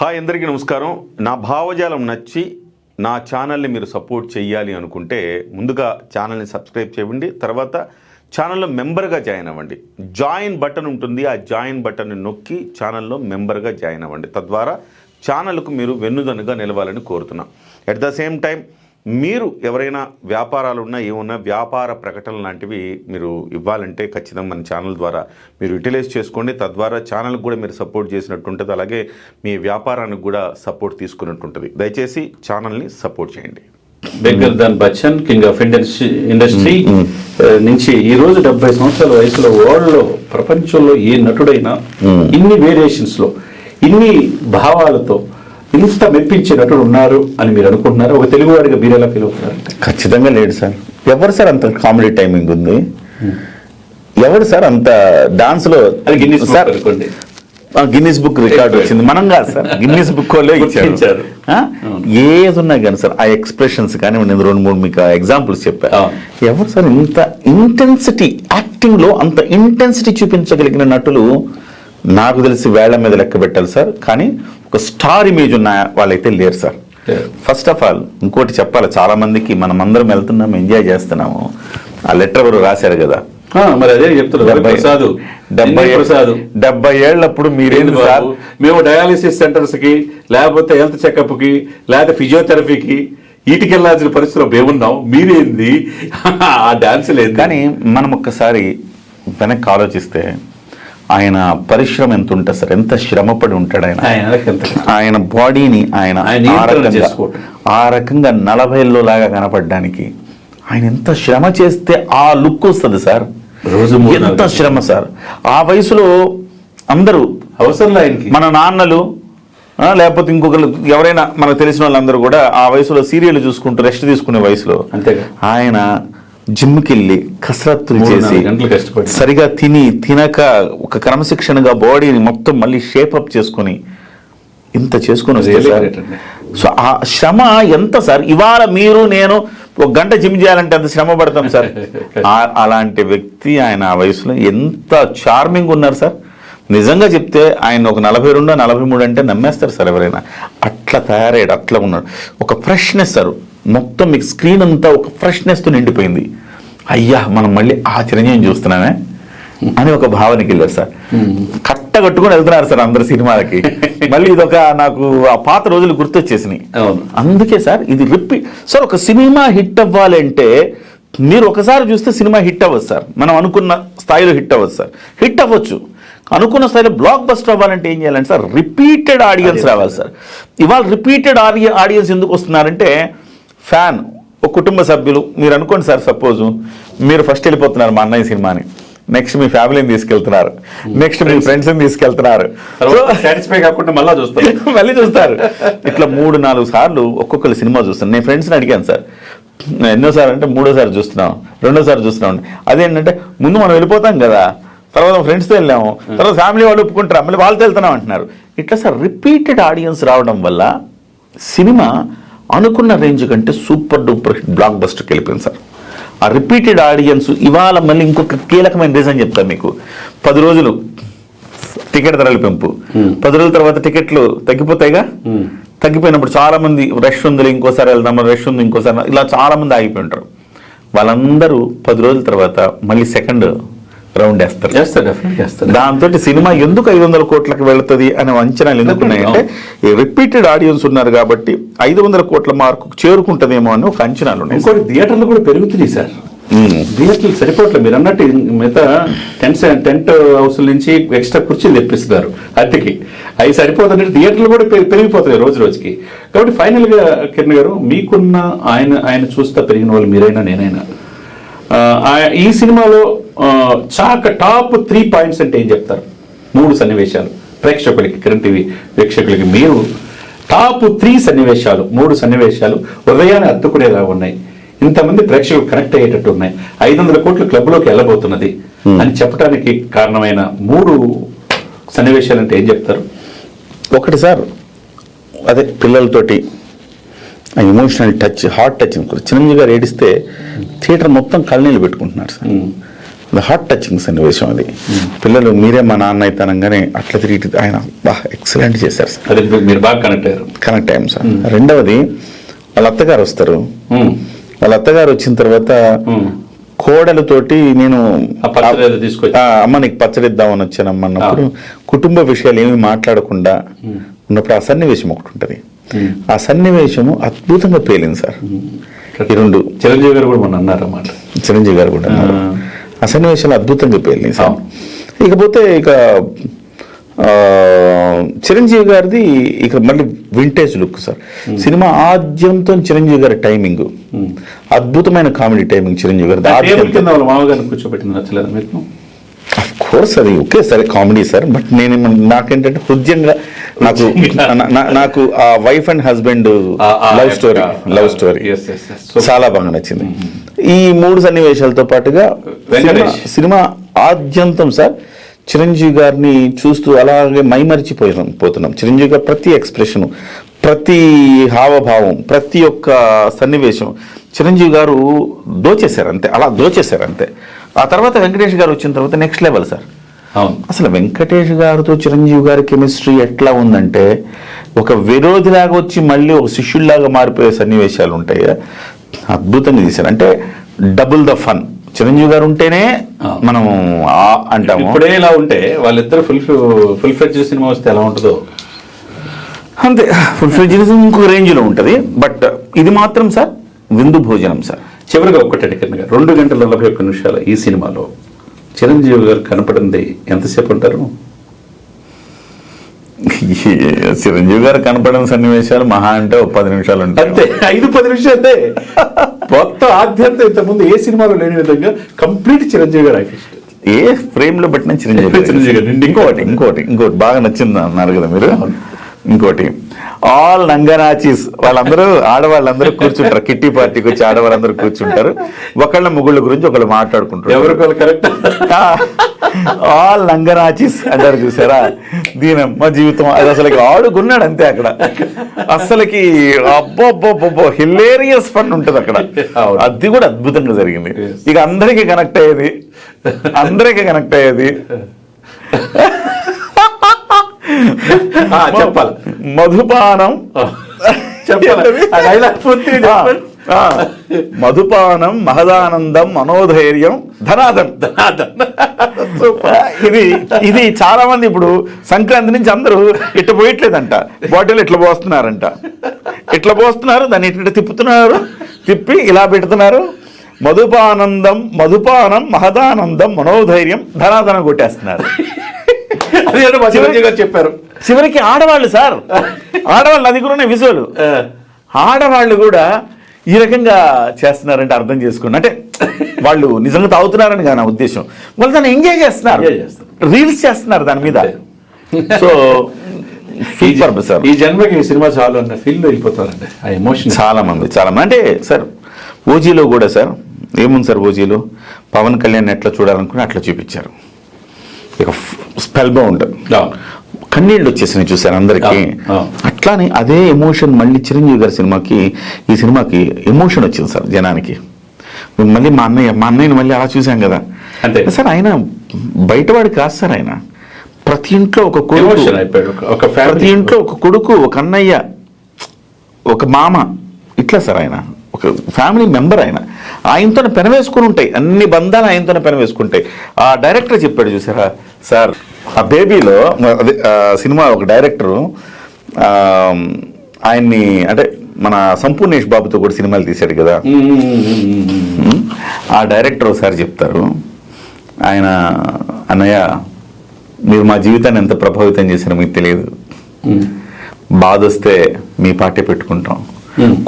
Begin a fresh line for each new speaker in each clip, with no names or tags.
Hi అందరికీ నమస్కారం. నా భావజాలం నచ్చి నా ఛానల్ని మీరు సపోర్ట్ చేయాలి అనుకుంటే ముందుగా ఛానల్ని సబ్స్క్రైబ్ చేయండి. తర్వాత ఛానల్లో మెంబర్గా జాయిన్ అవ్వండి. జాయిన్ బటన్ ఉంటుంది, ఆ జాయిన్ బటన్ని నొక్కి ఛానల్లో మెంబర్గా జాయిన్ అవ్వండి. తద్వారా ఛానల్కు మీరు వెన్నుదన్నుగా నిలవాలని కోరుతున్నాం. ఎట్ ద సేమ్ టైం మీరు ఎవరైనా వ్యాపారాలు ఉన్నా ఏమున్నా వ్యాపార ప్రకటనలు లాంటివి మీరు ఇవ్వాలంటే ఖచ్చితంగా మన ఛానల్ ద్వారా మీరు యూటిలైజ్ చేసుకోండి. తద్వారా ఛానల్కి కూడా మీరు సపోర్ట్ చేసినట్టు ఉంటుంది, అలాగే మీ వ్యాపారానికి కూడా సపోర్ట్ తీసుకున్నట్టు ఉంటుంది. దయచేసి ఛానల్ని సపోర్ట్ చేయండి.
Dulquer Bachchan king of industry నుంచి ఈ రోజు 70 సంవత్సరాల వయసులో వరల్డ్లో ప్రపంచంలో ఏ నటుడైనా ఇన్ని వేరియేషన్స్లో ఇన్ని భావాలతో ఇంత మెప్పించే నటుడు ఉన్నారు అని మీరు అనుకుంటున్నారు? ఒక తెలుగువాడిగా మీరు ఎలా ఫీల్ అవుతున్నారు?
ఖచ్చితంగా లేడు సార్. ఎవరు సార్ అంత కామెడీ టైమింగ్ ఉంది? ఎవరు సార్ అంత డాన్స్ లో? గిన్నిస్ బుక్ రికార్డు వచ్చింది, మనం కాదు సార్, గిన్నిస్ బుక్ వాళ్ళే ఇచ్చారు. ఏది ఉన్నా కానీ సార్ ఆ ఎక్స్ప్రెషన్స్ కానీ నేను 2-3 మీకు ఎగ్జాంపుల్స్ చెప్పాను. ఎవరు సార్ ఇంత ఇంటెన్సిటీ యాక్టింగ్ లో అంత ఇంటెన్సిటీ చూపించగలిగిన నటులు నాకు తెలిసి వేళ్ల మీద లెక్క పెట్టాలి సార్. కానీ ఒక స్టార్ ఇమేజ్ ఉన్న వాళ్ళైతే లేరు సార్. ఫస్ట్ ఆఫ్ ఆల్ ఇంకోటి చెప్పాలి, చాలా మందికి మనం అందరం వెళ్తున్నాము, ఎంజాయ్ చేస్తున్నాము. ఆ లెటర్ ఎవరు రాశారు కదా,
మరి అదే చెప్తున్నారు,
70 ఏళ్ళప్పుడు మీరేంది సార్?
మేము డయాలిసిస్ సెంటర్స్ కి, లేకపోతే హెల్త్ చెకప్ కి, లేకపోతే ఫిజియోథెరపీకి వీటికి వెళ్ళాల్సిన పరిస్థితిలో మేమున్నాం, మీరేంది ఆ డాన్స్ లేదు.
కానీ మనం ఒక్కసారి వెనక్కి ఆలోచిస్తే ఆయన పరిశ్రమ ఎంత ఉంటుంది సార్, ఎంత శ్రమపడి ఉంటాడు ఆయన బాడీని ఆయన ఆ రకంగా 40లో లాగా కనపడడానికి ఆయన ఎంత శ్రమ చేస్తే ఆ లుక్ వస్తుంది సార్.
రోజు
ఎంత శ్రమ సార్. ఆ వయసులో అందరూ
అవసరం ఆయనకి,
మన నాన్నలు లేకపోతే ఇంకొకరు ఎవరైనా మనకు తెలిసిన వాళ్ళందరూ కూడా ఆ వయసులో సీరియల్ చూసుకుంటూ రెస్ట్ తీసుకునే వయసులో ఆయన జిమ్కి వెళ్ళి కసరత్తులు చేసి సరిగా తినక ఒక క్రమశిక్షణగా బాడీని మొత్తం మళ్ళీ షేప్అప్ చేసుకుని ఇంత చేసుకుని వస్తే సార్. సో ఆ శ్రమ ఎంత సార్. ఇవాళ మీరు నేను 1 గంట జిమ్ చేయాలంటే అంత శ్రమ పడతాం సార్. అలాంటి వ్యక్తి ఆయన ఆ వయసులో ఎంత చార్మింగ్ ఉన్నారు సార్. నిజంగా చెప్తే ఆయన ఒక 42, 43 అంటే నమ్మేస్తారు సార్ ఎవరైనా. అట్లా తయారయ్యాడు, అట్లా ఉన్నాడు. ఒక ఫ్రెష్నెస్ సార్, మొత్తం మీకు స్క్రీన్ అంతా ఒక ఫ్రెష్నెస్తో నిండిపోయింది. అయ్యా మనం మళ్ళీ ఆ చిరంజీవిని చూస్తున్నామే అని ఒక భావనకి వెళ్ళారు సార్. కట్టుకుని వెళ్తున్నారు సార్ అందరు సినిమాలకి. మళ్ళీ ఇదొక నాకు ఆ పాత రోజులు గుర్తొచ్చేసినాయి. అందుకే సార్ ఇది రిపీట్ సార్. ఒక సినిమా హిట్ అవ్వాలంటే మీరు ఒకసారి చూస్తే సినిమా హిట్ అవ్వదు సార్. మనం అనుకున్న స్థాయిలో హిట్ అవ్వదు సార్. హిట్ అవ్వచ్చు, అనుకున్న స్థాయిలో బ్లాక్ బస్టర్ అవ్వాలంటే ఏం చేయాలంటే సార్ రిపీటెడ్ ఆడియన్స్ రావాలి సార్. ఇవాళ రిపీటెడ్ ఆడియన్స్ ఎందుకు వస్తున్నారంటే ఫ్యాన్, ఒక కుటుంబ సభ్యులు. మీరు అనుకోండి సార్, సపోజ్ మీరు ఫస్ట్ వెళ్ళిపోతున్నారు మా అన్నయ్య సినిమాని, నెక్స్ట్ మీ ఫ్యామిలీని తీసుకెళ్తున్నారు, నెక్స్ట్ మీ ఫ్రెండ్స్ని తీసుకెళ్తున్నారు, మళ్ళీ చూస్తారు. ఇట్లా 3-4 సార్లు ఒక్కొక్కరు సినిమా చూస్తాను. నేను ఫ్రెండ్స్ని అడిగాను సార్, ఎన్నోసారి అంటే 3ఓసారి చూస్తున్నాం, 2ఓసారి చూస్తున్నాం. అదేంటంటే ముందు మనం వెళ్ళిపోతాం కదా, తర్వాత ఫ్రెండ్స్తో వెళ్ళాము, తర్వాత ఫ్యామిలీ వాళ్ళు ఒప్పుకుంటారు, మళ్ళీ వాళ్ళతో వెళ్తున్నాం అంటున్నారు. ఇట్లా సార్ రిపీటెడ్ ఆడియన్స్ రావడం వల్ల సినిమా అనుకున్న రేంజ్ కంటే సూపర్ డూపర్ బ్లాక్ బస్టర్కి వెళ్ళిపోయింది సార్. ఆ రిపీటెడ్ ఆడియన్స్ ఇవాళ మళ్ళీ ఇంకొక కీలకమైన రీజన్ చెప్తాను మీకు. 10 రోజులు టికెట్ ధరలు పెంపు, 10 రోజుల తర్వాత టికెట్లు తగ్గిపోతాయిగా. తగ్గిపోయినప్పుడు చాలా మంది రష్ ఉంది, ఇంకోసారి వెళ్దాం, రష్ ఉంది ఇంకోసారి, ఇలా చాలా మంది ఆగిపోయి ఉంటారు. వాళ్ళందరూ 10 రోజుల తర్వాత మళ్ళీ సెకండ్ రౌండ్ వేస్తారు. దాంతో సినిమా ఎందుకు 500 కోట్లకు వెళుతుంది అనే అంచనాలు ఎందుకున్నాయంటే రిపీటెడ్ ఆడియన్స్ ఉన్నారు కాబట్టి 500 కోట్ల మార్కు చేరుకుంటుందేమో అని ఒక అంచనాలు ఉన్నాయి.
ఇంకోటి థియేటర్లు కూడా పెరుగుతున్నాయి సార్. థియేటర్లు సరిపోవట్లేదు. మీరు అన్నట్టు మిగతా టెంట్ హౌస్ నుంచి ఎక్స్ట్రా కుర్చీలు తెప్పిస్తున్నారు అద్దెకి, అవి సరిపోతుంది. థియేటర్లు కూడా పెరిగిపోతాయి రోజు రోజుకి. కాబట్టి ఫైనల్ గా కిరణ్ గారు, మీకున్న ఆయన చూస్తా పెరిగిన వాళ్ళు మీరైనా నేనైనా, ఈ సినిమాలో టాప్ 3 పాయింట్స్ అంటే ఏం చెప్తారు? 3 సన్నివేశాలు ప్రేక్షకులకి, కిరణ్ టీవీ ప్రేక్షకులకి మీరు టాప్ 3 సన్నివేశాలు, 3 సన్నివేశాలు హృదయాన్ని అత్తుకునేలా ఉన్నాయి, ఇంతమంది ప్రేక్షకులు కనెక్ట్ అయ్యేటట్టు ఉన్నాయి, 500 కోట్ల క్లబ్లోకి వెళ్ళబోతున్నది అని చెప్పడానికి కారణమైన 3 సన్నివేశాలు అంటే ఏం చెప్తారు?
ఒకటి సార్, అదే పిల్లలతోటి emotional touch, heart touch. Chiranjeevi గారు ఏడిస్తే థియేటర్ మొత్తం కళ్ళనీళ్ళు పెట్టుకుంటున్నారు సార్. హార్ట్ టచింగ్ సన్నివేశం అది. పిల్లలు మీరే మా నాన్న అయితే అనగానే అట్లా తిరిగి ఆయన బాగా ఎక్సలెంట్ చేశారు సార్.
అది మీరు బాగా
కనెక్ట్ అయ్యాం సార్. రెండవది వాళ్ళ అత్తగారు వస్తారు. వాళ్ళ అత్తగారు వచ్చిన తర్వాత కోడలతోటి నేను అమ్మ నీకు పచ్చడి ఇద్దామని వచ్చానమ్మ అన్నప్పుడు కుటుంబ విషయాలు ఏమి మాట్లాడకుండా ఉన్నప్పుడు ఆ సన్నివేశం ఒకటి ఉంటుంది. ఆ సన్నివేశము అద్భుతంగా పేలింది సార్. ఈ రెండు
చిరంజీవి గారు కూడా మొన్న అన్నారన్నమాట.
చిరంజీవి గారు కూడా అన్నారు. ఆ సన్నివేశాలు అద్భుతంగా పేలినాయి సార్. ఇకపోతే ఇక చిరంజీవి గారిది ఇక మళ్ళీ వింటేజ్ లుక్ సార్. సినిమా ఆద్యంతో చిరంజీవి గారి టైమింగ్ అద్భుతమైన కామెడీ టైమింగ్ చిరంజీవి గారి.
మామగారిని కూర్చోబెట్టింది నచ్చలేదు మీకు?
అఫ్ కోర్స్ అది ఓకే సరే కామెడీ సార్. బట్ నేను నాకేంటంటే హృదయంగా నాకు ఆ wife and husband love story చాలా బాగా నచ్చింది. ఈ మూడు సన్నివేశాలతో పాటుగా సినిమా ఆద్యంతం సార్ చిరంజీవి గారిని చూస్తూ అలాగే మైమరిచిపోతున్నాం. చిరంజీవి గారు ప్రతి ఎక్స్ప్రెషన్, ప్రతి హావభావం, ప్రతి ఒక్క సన్నివేశం చిరంజీవి గారు దోచేశారు అంతే, అలా దోచేశారు అంతే. ఆ తర్వాత వెంకటేష్ గారు వచ్చిన తర్వాత నెక్స్ట్ లెవెల్ సార్. అసలు వెంకటేష్ గారితో చిరంజీవి గారి కెమిస్ట్రీ ఎట్లా ఉందంటే ఒక విరోధిలాగా వచ్చి మళ్ళీ ఒక శిష్యుల్లాగా మారిపోయే సన్నివేశాలు ఉంటాయి. అద్భుతంగా తీశారు. అంటే డబుల్ ద ఫన్. చిరంజీవి గారు ఉంటేనే మనం అంటాము.
ఇప్పుడే ఇలా ఉంటే వాళ్ళిద్దరు ఫుల్ ఫ్లెడ్జ్ సినిమా వస్తే ఎలా ఉంటుందో
అంతే. ఫుల్ ఫ్లెడ్జ్ ఇంకో రేంజ్లో ఉంటుంది. బట్ ఇది మాత్రం సార్ విందు భోజనం సార్.
చివరిగా ఒక్కటే 2 గంటల 41 నిమిషాలు ఈ సినిమాలో చిరంజీవి గారు కనపడింది ఎంతసేపు ఉంటారు?
చిరంజీవి గారు కనపడిన సన్నివేశాలు మహా అంటే 10 నిమిషాలు ఉంటాయి
అంతే. 5-10 నిమిషాలే. మొత్తం ఆద్యంతం ఇంతకుముందు ఏ సినిమాలో లేని విధంగా కంప్లీట్ చిరంజీవి గారు ఆర్టిస్ట్.
ఏ ఫ్రేమ్ లో పెట్టిన చిరంజీవి గారు. ఇంకోటి బాగా నచ్చింది అన్నారు కదా మీరు. ఇంకోటి ఆల్ నంగనాచీస్ వాళ్ళందరూ ఆడవాళ్ళందరూ కూర్చుంటారు. కిట్టి పార్టీకి వచ్చి ఆడవాళ్ళందరూ కూర్చుంటారు. ఒకళ్ళ ముగ్గుళ్ళ గురించి ఒకళ్ళు మాట్లాడుకుంటారు.
ఎవరికొకళ్ళు కరెక్ట్.
ఆల్ నంగనాచీస్ అంటారు చూసారా. దీనమ్మ జీవితం అది అసలుకి ఆడుకున్నాడు అంతే అక్కడ. అసలుకి అబ్బో హిలేరియస్ ఫన్ ఉంటుంది అక్కడ. అది కూడా అద్భుతంగా జరిగింది. ఇక అందరికీ కనెక్ట్ అయ్యేది
చెప్పాలి.
మధుపానం మధుపానం మహదానందం మనోధైర్యం ధనాదం. ఇది చాలా మంది ఇప్పుడు సంక్రాంతి నుంచి అందరూ ఇట్లా పోయట్లేదంట. బాటిల్ ఇట్లా పోస్తున్నారు దాన్ని ఇట్లా తిప్పి ఇలా పెడుతున్నారు. మధుపానం మహదానందం మనోధైర్యం ధనాదనం కొట్టేస్తున్నారు.
చెప్పారు.
చివరికి ఆడవాళ్ళు సార్, ఆడవాళ్ళు అది కూడా విజువల్. ఆడవాళ్ళు కూడా ఈ రకంగా చేస్తున్నారంటే అర్థం చేసుకోండి. అంటే వాళ్ళు నిజంగా తాగుతున్నారని కానీ నా ఉద్దేశం. వాళ్ళు దాన్ని ఎంజాయ్ చేస్తున్నారు, రీల్స్ చేస్తున్నారు దాని మీద. సో
ఈ జన్మకి ఈ సినిమా చాలు అన్న ఫీల్ వెళ్ళిపోతారండి. ఆ ఎమోషన్
చాలా మంది అంటే సార్ ఓజీలో కూడా సార్ ఏముంది సార్, ఓజీలో పవన్ కళ్యాణ్ ఎట్లా చూడాలనుకుని అట్లా చూపించారు. ఇక స్పెల్ బా ఉంటుంది, కన్నీళ్ళు వచ్చేసినాయి చూసారు అందరికీ. అట్లానే అదే ఎమోషన్ మళ్ళీ చిరంజీవి గారి ఈ సినిమాకి ఎమోషన్ వచ్చింది సార్ జనానికి. మళ్ళీ మా అన్నయ్యని మళ్ళీ అలా చూసాం కదా
అంటే
సార్. ఆయన బయటవాడు కాదు సార్. ఆయన ప్రతి ఇంట్లో ఒక కొడుకు, ప్రతి ఇంట్లో ఒక కొడుకు, ఒక అన్నయ్య, ఒక మామ, ఇట్లా సార్. ఆయన ఒక ఫ్యామిలీ మెంబర్. ఆయనతోనే పెనవేసుకుని ఉంటాయి అన్ని బంధాలు, ఆయనతోనే పెనవేసుకుంటాయి. ఆ డైరెక్టర్ చెప్పాడు చూసారా సార్, ఆ బేబీలో అదే సినిమా ఒక డైరెక్టరు ఆయన్ని అంటే మన సంపూర్ణేష్ బాబుతో కూడా సినిమాలు తీశాడు కదా. ఆ డైరెక్టర్ ఒకసారి చెప్తారు, ఆయన అన్నయ్య మీరు మా జీవితాన్ని ఎంత ప్రభావితం చేశారో మీకు తెలియదు. బాధ వస్తే మీ పాటే పెట్టుకుంటాం,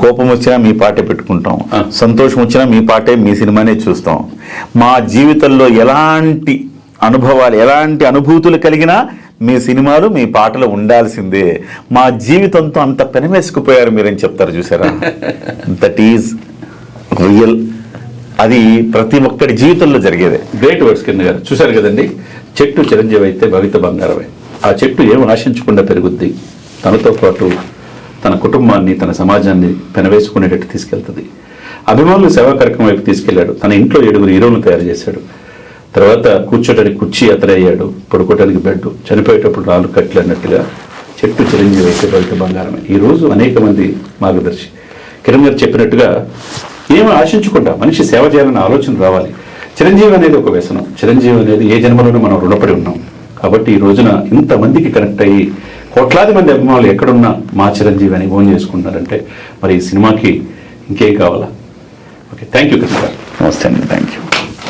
కోపం వచ్చినా మీ పాటే పెట్టుకుంటాం, సంతోషం వచ్చినా మీ పాటే, మీ సినిమానే చూస్తాం. మా జీవితంలో ఎలాంటి అనుభవాలు, ఎలాంటి అనుభూతులు కలిగినా మీ సినిమాలు, మీ పాటలు ఉండాల్సిందే. మా జీవితంతో అంత పెనవేసుకుపోయారు మీరని చెప్తారు చూసారా. That is real. అది ప్రతి ఒక్కరి జీవితంలో జరిగేదే.
గ్రేట్ వర్డ్స్ కింద గారు చూశారు కదండి. చెట్టు చిరంజీవి అయితే భవిత బంగారమే. ఆ చెట్టు ఏం ఆశించకుండా పెరుగుద్ది, తనతో పాటు తన కుటుంబాన్ని, తన సమాజాన్ని పెనవేసుకునేటట్టు తీసుకెళ్తుంది. అభిమానులు సేవా కార్యక్రమం వైపు తీసుకెళ్లాడు. తన ఇంట్లో 7 హీరోలను తయారు చేశాడు. తర్వాత కూర్చోటానికి కుర్చీ అతనే అయ్యాడు, పడుకోవడానికి బెడ్, చనిపోయేటప్పుడు 4 కట్లు అన్నట్టుగా చెట్టు చిరంజీవి అయితే బయట బంగారమే. ఈరోజు అనేక మంది మార్గదర్శి కిరణ్ గారు చెప్పినట్టుగా ఏమో ఆశించకుండా మనిషి సేవ చేయాలన్న ఆలోచన రావాలి. చిరంజీవి అనేది ఒక వ్యసనం, చిరంజీవి అనేది ఏ జన్మలోనూ మనం రుణపడి ఉన్నాం. కాబట్టి ఈ రోజున ఇంతమందికి కనెక్ట్ అయ్యి కోట్లాది మంది అభిమానులు ఎక్కడున్నా మా చిరంజీవి అని ఫోన్ చేసుకుంటున్నారంటే మరి ఈ సినిమాకి ఇంకేం కావాలా? ఓకే, థ్యాంక్ యూ కిరణ్ గారు.
నమస్తే అండి, థ్యాంక్ యూ.